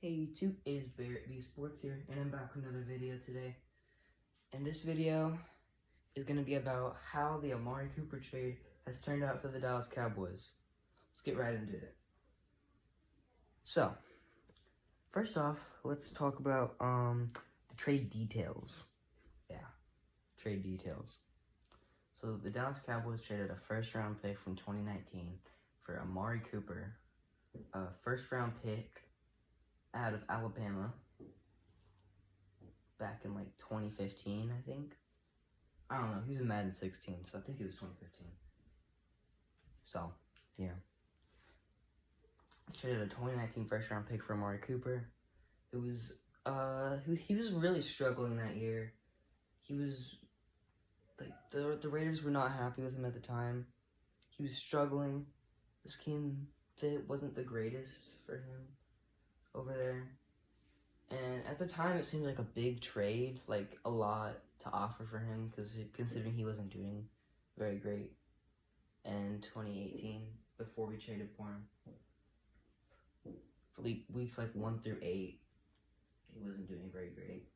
Hey YouTube, it is Barrett V Sports here, and I'm back with another video today. And this video is going to be about how the Amari Cooper trade has turned out for the Dallas Cowboys. Let's get right into it. So, first off, let's talk about the trade details. Trade details. So, the Dallas Cowboys traded a first-round pick from 2019 for Amari Cooper, a first-round pick out of Alabama back in like 2015, I think. I don't know, he was in Madden 16, so I think it was 2015. So, yeah. Traded a 2019 first round pick for Amari Cooper. It was, he was really struggling that year. He was, like, the Raiders were not happy with him at the time. He was struggling. The scheme fit wasn't the greatest for him over there. And at the time, it seemed like a big trade, like a lot to offer for him, because considering he wasn't doing very great in 2018 before we traded for him. For weeks like 1 through 8, he wasn't doing very great.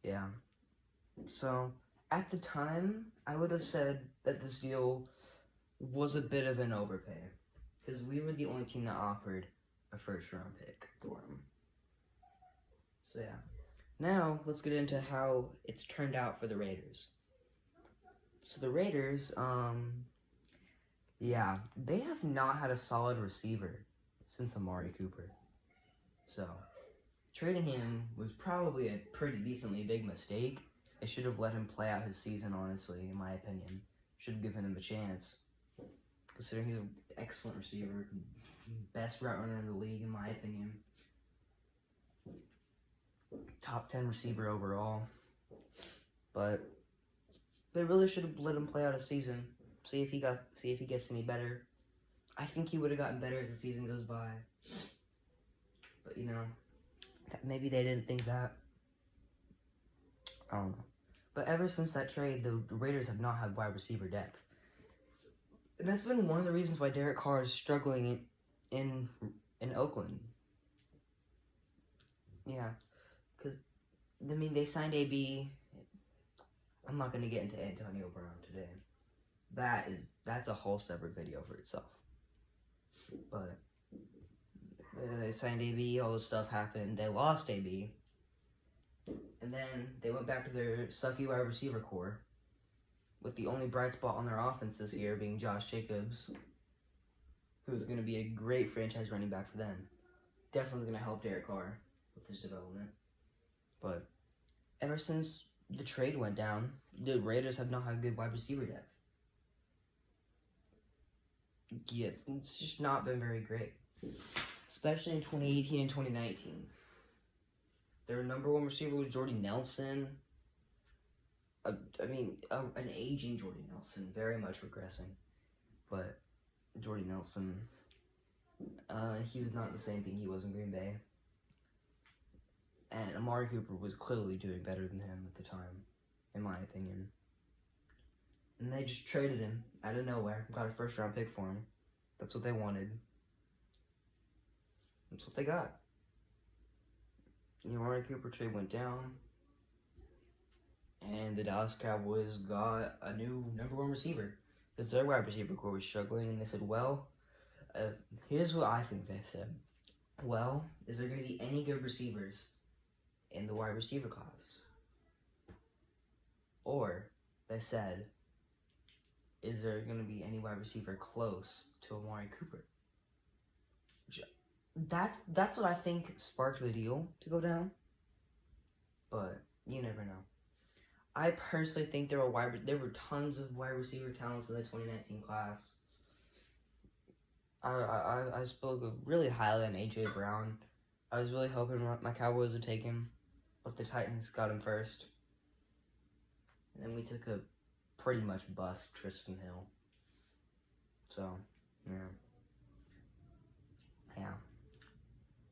Yeah. So at the time, I would have said that this deal was a bit of an overpay, because we were the only team that offered a first round pick for him. So yeah. Now let's get into how it's turned out for the Raiders. So the Raiders, they have not had a solid receiver since Amari Cooper. So trading him was probably a pretty decently big mistake. They should have let him play out his season, honestly, in my opinion. Should have given him a chance, considering he's an excellent receiver, best route runner in the league, in my opinion. Top 10 receiver overall. But they really should have let him play out a season. See if he gets any better. I think he would have gotten better as the season goes by. But you know, maybe they didn't think that. I don't know. But ever since that trade, the Raiders have not had wide receiver depth. And that's been one of the reasons why Derek Carr is struggling in Oakland. Yeah, because I mean, they signed AB. I'm not going to get into Antonio Brown today. That's a whole separate video for itself. But they signed AB, all this stuff happened. They lost AB, and then they went back to their sucky wide receiver core, with the only bright spot on their offense this year being Josh Jacobs, who's going to be a great franchise running back for them. Definitely going to help Derek Carr with his development. But ever since the trade went down, the Raiders have not had good wide receiver depth. Yeah, it's just not been very great, especially in 2018 and 2019. Their number one receiver was Jordy Nelson. An aging Jordy Nelson, very much regressing. But Jordy Nelson, he was not the same thing he was in Green Bay. And Amari Cooper was clearly doing better than him at the time, in my opinion. And they just traded him out of nowhere, got a first round pick for him. That's what they wanted. That's what they got. The Amari Cooper trade went down, and the Dallas Cowboys got a new number one receiver, because their wide receiver core was struggling, and they said, well, here's what I think they said. Well, is there going to be any good receivers in the wide receiver class? Or they said, is there going to be any wide receiver close to Amari Cooper? That's what I think sparked the deal to go down. But you never know. I personally think there were tons of wide receiver talents in the 2019 class. I spoke really highly on A.J. Brown. I was really hoping my Cowboys would take him, but the Titans got him first. And then we took a pretty much bust Tristan Hill. So, yeah.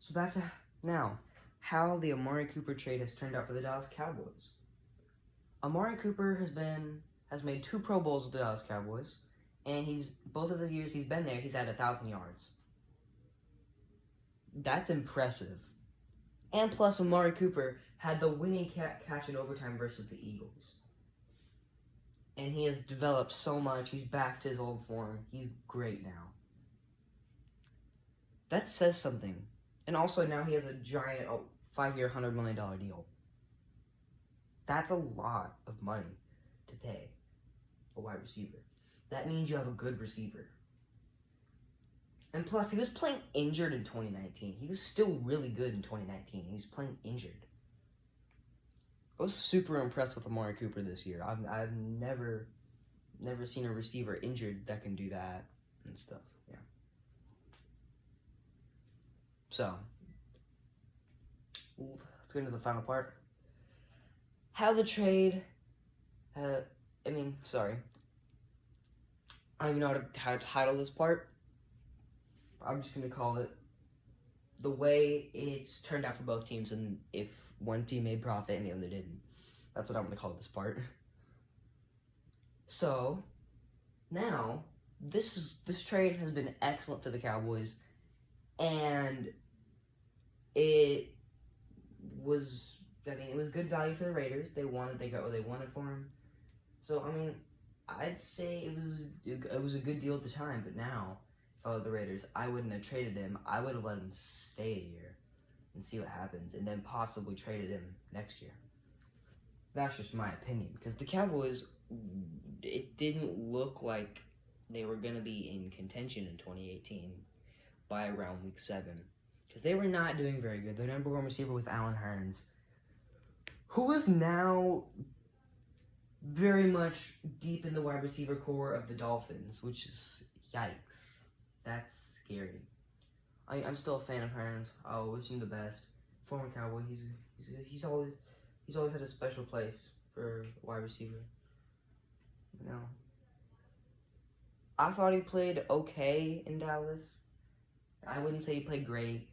So back to now, how the Amari Cooper trade has turned out for the Dallas Cowboys. Amari Cooper has made 2 Pro Bowls with the Dallas Cowboys, and both of the years he's been there, he's had 1,000 yards. That's impressive. And plus, Amari Cooper had the winning catch in overtime versus the Eagles. And he has developed so much. He's back to his old form. He's great now. That says something. And also now he has a giant 5-year, $100 million deal. That's a lot of money to pay a wide receiver. That means you have a good receiver. And plus, he was playing injured in 2019. He was still really good in 2019. He was playing injured. I was super impressed with Amari Cooper this year. I've never seen a receiver injured that can do that and stuff. Yeah. So, let's get into the final part. How the trade. I don't even know how to title this part. I'm just gonna call it the way it's turned out for both teams, and if one team made profit and the other didn't. That's what I'm gonna call this part. So now this trade has been excellent for the Cowboys, and it was good value for the Raiders. They got what they wanted for him. So I'd say it was a good deal at the time, but now if I were the Raiders, I wouldn't have traded him. I would have let him stay a year and see what happens, and then possibly traded him next year. That's just my opinion, because the Cowboys, it didn't look like they were going to be in contention in 2018 by around week 7, because they were not doing very good. Their number one receiver was Allen Hurns, who is now very much deep in the wide receiver core of the Dolphins, which is yikes. That's scary. I'm still a fan of Hurns. I'll wish him the best. Former Cowboy, he's always had a special place for a wide receiver. You know, I thought he played okay in Dallas. I wouldn't say he played great.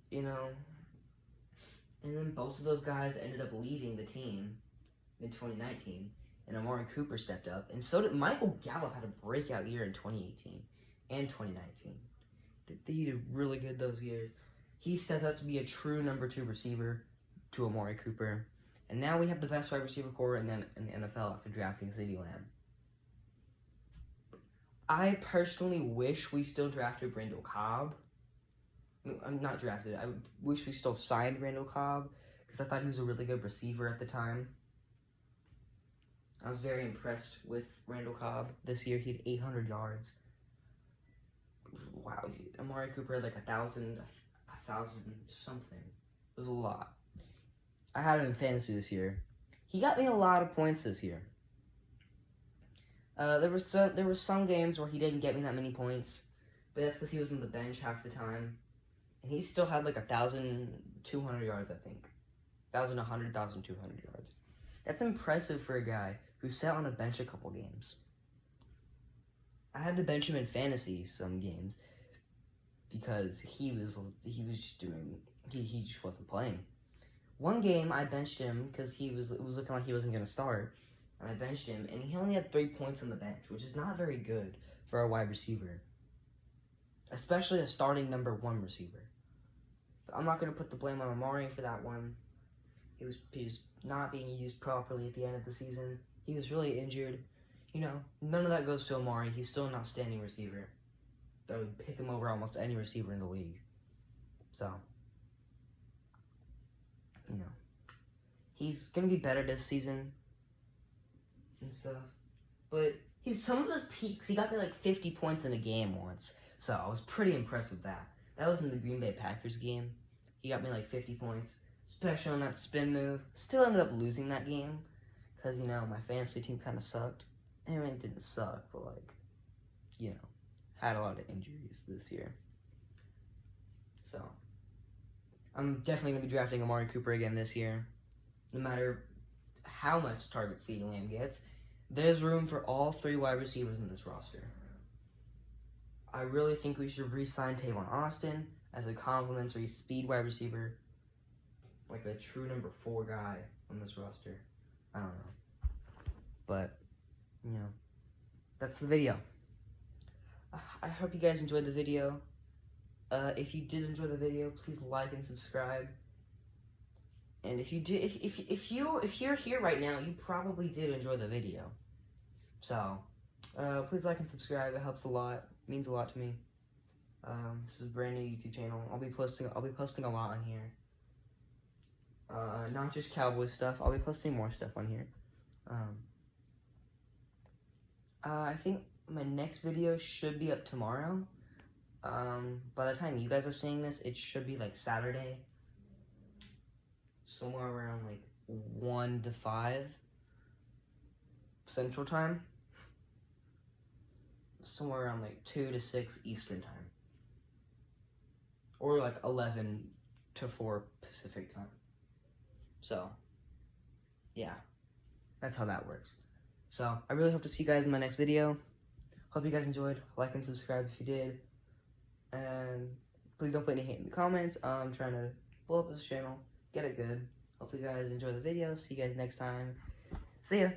You know, and then both of those guys ended up leaving the team in 2019, and Amari Cooper stepped up, and so did Michael Gallup. Had a breakout year in 2018 and 2019. He did really good those years. He stepped up to be a true number 2 receiver to Amari Cooper, and now we have the best wide receiver core in the NFL after drafting CeeDee Lamb. I personally wish we still drafted Randall Cobb. I'm not drafted. I wish we still signed Randall Cobb, because I thought he was a really good receiver at the time. I was very impressed with Randall Cobb this year. He had 800 yards. Wow, Amari Cooper had like 1,000 something. It was a lot. I had him in fantasy this year. He got me a lot of points this year. There were some games where he didn't get me that many points, but that's because he was on the bench half the time, and he still had like 1,200 yards, I think. 1,100, 1,200 yards. That's impressive for a guy who sat on the bench a couple games. I had to bench him in fantasy some games because he just wasn't playing. One game I benched him because it was looking like he wasn't going to start, and I benched him, and he only had 3 points on the bench, which is not very good for a wide receiver, especially a starting number 1 receiver. But I'm not going to put the blame on Amari for that one. He was not being used properly at the end of the season. He was really injured. You know, none of that goes to Amari. He's still an outstanding receiver. I would pick him over almost any receiver in the league. So, you know, he's going to be better this season and stuff. But some of his peaks, he got me like 50 points in a game once. So I was pretty impressed with that. That was in the Green Bay Packers game. He got me like 50 points, especially on that spin move. Still ended up losing that game because, you know, my fantasy team kind of sucked. I mean, it didn't suck, but, like, you know, had a lot of injuries this year. So, I'm definitely going to be drafting Amari Cooper again this year. No matter how much target CeeDee Lamb gets, there's room for all 3 wide receivers in this roster. I really think we should re-sign Tavon Austin as a complimentary speed wide receiver, like a true number 4 guy on this roster. I don't know. But, you know, that's the video. I hope you guys enjoyed the video. If you did enjoy the video, please like and subscribe. And if you do, if you're here right now, you probably did enjoy the video. So, please like and subscribe. It helps a lot. It means a lot to me. This is a brand new YouTube channel. I'll be posting a lot on here. Not just Cowboy stuff. I'll be posting more stuff on here. I think my next video should be up tomorrow. By the time you guys are seeing this, it should be like Saturday. Somewhere around like 1 to 5 Central Time. Somewhere around like 2 to 6 Eastern Time. Or like 11 to 4 Pacific Time. So, yeah. That's how that works. So, I really hope to see you guys in my next video. Hope you guys enjoyed. Like and subscribe if you did. And please don't put any hate in the comments. I'm trying to blow up this channel. Get it good. Hopefully you guys enjoy the video. See you guys next time. See ya.